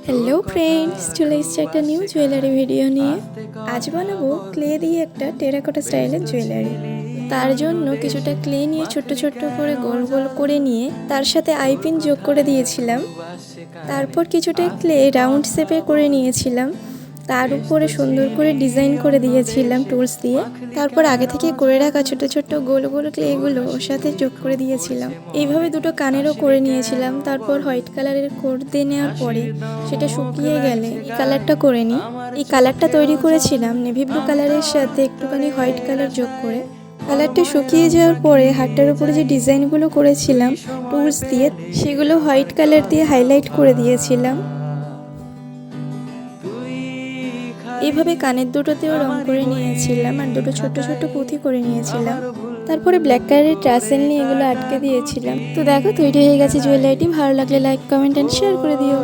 Hello friends, চলে এসেছি একটা নিউ জুয়েলারি ভিডিও নিয়ে। আজ বানাবো ক্লে দিয়ে একটা টেরাকোটা স্টাইলের জুয়েলারি। তার জন্য কিছুটা ক্লে নিয়ে ছোট্ট ছোট্ট করে গোল গোল করে নিয়ে তার সাথে আইপিন যোগ করে দিয়েছিলাম। তারপর কিছুটা ক্লে রাউন্ড শেপে করে নিয়েছিলাম, তার উপরে সুন্দর করে ডিজাইন করে দিয়েছিলাম টুলস দিয়ে। তারপর আগে থেকে করে রাখা ছোট ছোট গোল গোল ক্লেগুলো ওর সাথে যোগ করে দিয়েছিলাম। এইভাবে দুটো কানেরও করে নিয়েছিলাম। তারপর হোয়াইট কালারের কোট দিয়ে নেওয়ার পরে সেটা শুকিয়ে গেলে এই কালারটা করে নিই। এই কালারটা তৈরি করেছিলাম নেভি ব্লু কালারের সাথে একটুখানি হোয়াইট কালার যোগ করে। কালারটা শুকিয়ে যাওয়ার পরে হাতটার উপরে যে ডিজাইনগুলো করেছিলাম টুলস দিয়ে, সেগুলো হোয়াইট কালার দিয়ে হাইলাইট করে দিয়েছিলাম। এইভাবে কানের দুটোতেও রং করে নিয়েছিলাম আর দুটো ছোট ছোট পুঁথি করে নিয়েছিলাম। তারপরে ব্ল্যাক কালারের ট্রাসেল নিয়ে এগুলো আটকে দিয়েছিলাম। তো দেখো তৈরি হয়ে গেছে জুয়েলারিটি। ভালো লাগলে লাইক, কমেন্ট অ্যান্ড শেয়ার করে দিও।